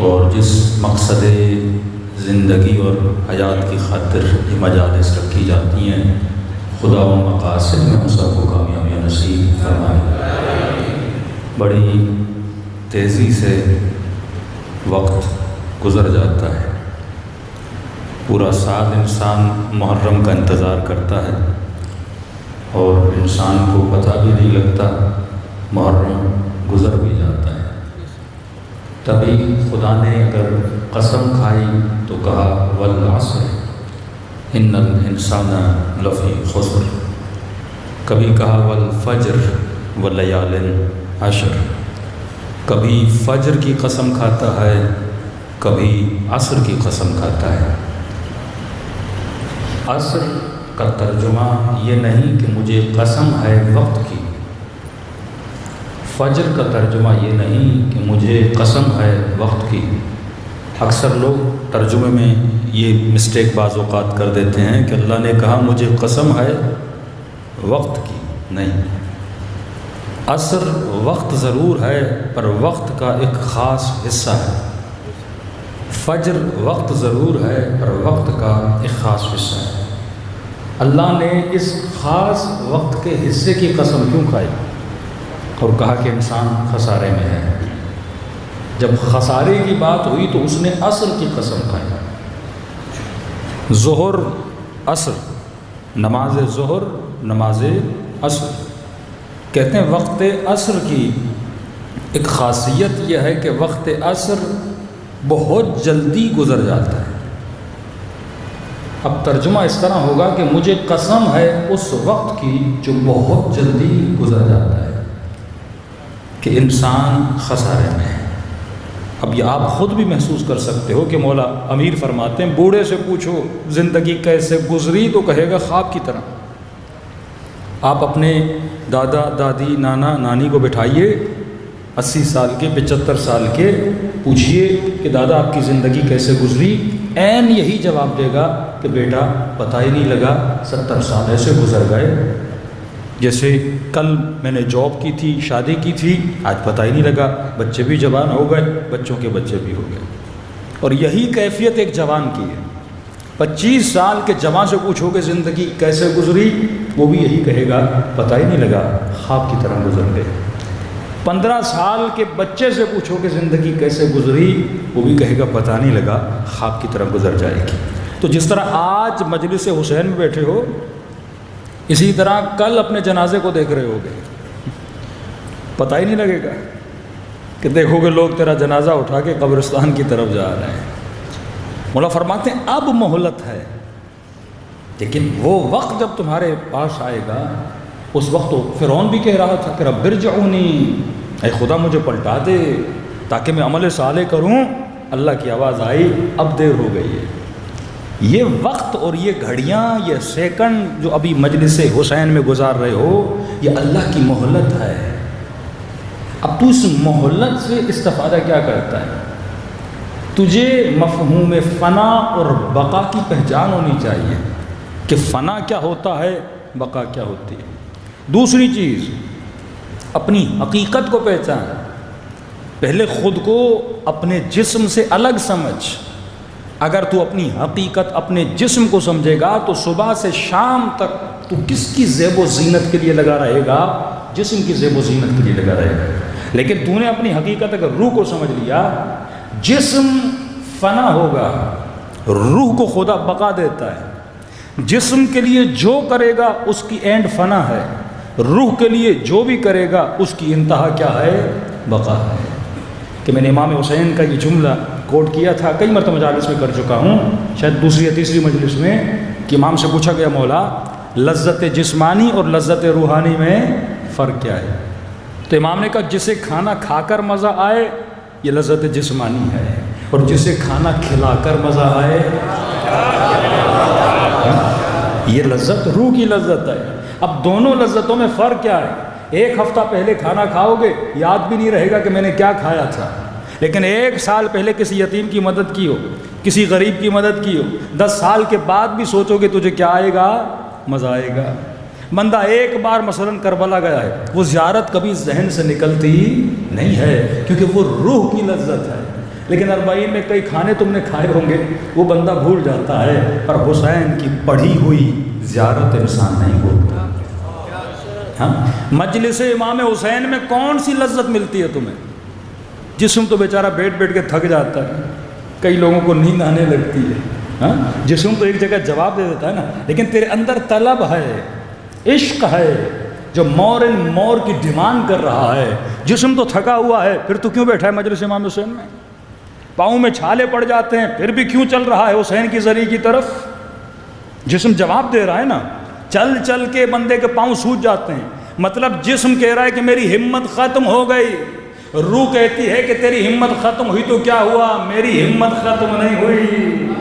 اور جس مقصد زندگی اور حیات کی خاطر یہ مجالس رکھی جاتی ہیں، خدا و مقاصد میں ہم سب کو کامیابی نصیب فرمائے۔ بڑی تیزی سے وقت گزر جاتا ہے، پورا سال انسان محرم کا انتظار کرتا ہے اور انسان کو پتہ بھی نہیں لگتا، محرم گزر بھی جاتا ہے۔ تبھی خدا نے اگر قسم کھائی تو کہا والعصر ان الانسان لفی خسر، کبھی کہا والفجر ولیال عشر، کبھی فجر کی قسم کھاتا ہے، کبھی عصر کی قسم کھاتا ہے۔ عصر کا ترجمہ یہ نہیں کہ مجھے قسم ہے وقت کی، فجر کا ترجمہ یہ نہیں کہ مجھے قسم ہے وقت کی۔ اکثر لوگ ترجمے میں یہ مسٹیک بعض اوقات کر دیتے ہیں کہ اللہ نے کہا مجھے قسم ہے وقت کی، نہیں، عصر وقت ضرور ہے پر وقت کا ایک خاص حصہ ہے، فجر وقت ضرور ہے پر وقت کا ایک خاص حصہ ہے۔ اللہ نے اس خاص وقت کے حصے کی قسم کیوں کھائی اور کہا کہ انسان خسارے میں ہے؟ جب خسارے کی بات ہوئی تو اس نے عصر کی قسم کھائی۔ ظہر عصر، نماز ظہر نماز عصر، کہتے ہیں وقت عصر کی ایک خاصیت یہ ہے کہ وقت عصر بہت جلدی گزر جاتا ہے۔ اب ترجمہ اس طرح ہوگا کہ مجھے قسم ہے اس وقت کی جو بہت جلدی گزر جاتا ہے، کہ انسان خسارے میں ہے۔ اب یہ آپ خود بھی محسوس کر سکتے ہو کہ مولا امیر فرماتے ہیں بوڑھے سے پوچھو زندگی کیسے گزری تو کہے گا خواب کی طرح۔ آپ اپنے دادا دادی نانا نانی کو بٹھائیے 80 سال کے 75 سال کے، پوچھئے کہ دادا آپ کی زندگی کیسے گزری، عین یہی جواب دے گا کہ بیٹا پتہ ہی نہیں لگا، 70 سال ایسے گزر گئے، جیسے کل میں نے جاب کی تھی، شادی کی تھی، آج پتہ ہی نہیں لگا، بچے بھی جوان ہو گئے، بچوں کے بچے بھی ہو گئے۔ اور یہی کیفیت ایک جوان کی ہے۔ 25 سال کے جوان سے پوچھو کہ زندگی کیسے گزری، وہ بھی یہی کہے گا پتہ ہی نہیں لگا، خواب کی طرح گزر گئے۔ 15 سال کے بچے سے پوچھو کہ زندگی کیسے گزری، وہ بھی کہے گا پتہ نہیں لگا، خواب کی طرح گزر جائے گی۔ تو جس طرح آج مجلس حسین میں بیٹھے ہو، اسی طرح کل اپنے جنازے کو دیکھ رہے ہوگے، پتہ ہی نہیں لگے گا کہ دیکھو گے لوگ تیرا جنازہ اٹھا کے قبرستان کی طرف جا رہے ہیں۔ مولا فرماتے ہیں اب مہلت ہے، لیکن وہ وقت جب تمہارے پاس آئے گا، اس وقت تو فرعون بھی کہہ رہا تھا کہ رب ارجعونی، اے خدا مجھے پلٹا دے تاکہ میں عمل صالح کروں۔ اللہ کی آواز آئی اب دیر ہو گئی ہے۔ یہ وقت اور یہ گھڑیاں، یہ سیکنڈ جو ابھی مجلس حسین میں گزار رہے ہو، یہ اللہ کی مہلت ہے۔ اب تو اس مہلت سے استفادہ کیا کرتا ہے؟ تجھے مفہوم فنا اور بقا کی پہچان ہونی چاہیے کہ فنا کیا ہوتا ہے، بقا کیا ہوتی ہے۔ دوسری چیز، اپنی حقیقت کو پہچان۔ پہلے خود کو اپنے جسم سے الگ سمجھ۔ اگر تو اپنی حقیقت اپنے جسم کو سمجھے گا تو صبح سے شام تک تو کس کی زیب و زینت کے لیے لگا رہے گا؟ جسم کی زیب و زینت کے لیے لگا رہے گا۔ لیکن تو نے اپنی حقیقت اگر روح کو سمجھ لیا، جسم فنا ہوگا، روح کو خدا بقا دیتا ہے۔ جسم کے لیے جو کرے گا اس کی اینڈ فنا ہے، روح کے لیے جو بھی کرے گا اس کی انتہا کیا ہے؟ بقا ہے۔ کہ میں نے امام حسین کا یہ جملہ کوٹ کیا تھا، کئی مرتبہ مجالس میں کر چکا ہوں، شاید دوسری یا تیسری مجلس میں، کہ امام سے پوچھا گیا مولا لذت جسمانی اور لذت روحانی میں فرق کیا ہے؟ تو امام نے کہا جسے کھانا کھا کر مزہ آئے یہ لذت جسمانی ہے، اور جسے کھانا کھلا کر مزہ آئے یہ لذت روح کی لذت ہے۔ اب دونوں لذتوں میں فرق کیا ہے؟ ایک ہفتہ پہلے کھانا کھاؤ گے یاد بھی نہیں رہے گا کہ میں نے کیا کھایا تھا، لیکن 1 سال پہلے کسی یتیم کی مدد کی ہو، کسی غریب کی مدد کی ہو، 10 سال کے بعد بھی سوچو گے تجھے کیا آئے گا؟ مزہ آئے گا۔ بندہ ایک بار مثلا کربلا گیا ہے، وہ زیارت کبھی ذہن سے نکلتی نہیں ہے، کیونکہ وہ روح کی لذت ہے۔ لیکن 40 میں کئی کھانے تم نے کھائے ہوں گے، وہ بندہ بھول جاتا ہے، پر حسین کی پڑھی ہوئی زیارت انسان نہیں بھولتا۔ ہاں، مجلس امام حسین میں کون سی لذت ملتی ہے تمہیں؟ جسم تو بیچارہ بیٹھ بیٹھ کے تھک جاتا ہے، کئی لوگوں کو نیند آنے لگتی ہے، ہاں، جسم تو ایک جگہ جواب دے دیتا ہے نا، لیکن تیرے اندر طلب ہے، عشق ہے جو مور کی ڈیمانڈ کر رہا ہے۔ جسم تو تھکا ہوا ہے، پھر تو کیوں بیٹھا ہے مجلس امام حسین میں؟ پاؤں میں چھالے پڑ جاتے ہیں، پھر بھی کیوں چل رہا ہے حسین کی زری کی طرف؟ جسم جواب دے رہا ہے نا، چل چل کے بندے کے پاؤں سوج جاتے ہیں، مطلب جسم کہہ رہا ہے کہ میری ہمت ختم ہو گئی، روح کہتی ہے کہ تیری ہمت ختم ہوئی تو کیا ہوا، میری ہمت ختم نہیں ہوئی۔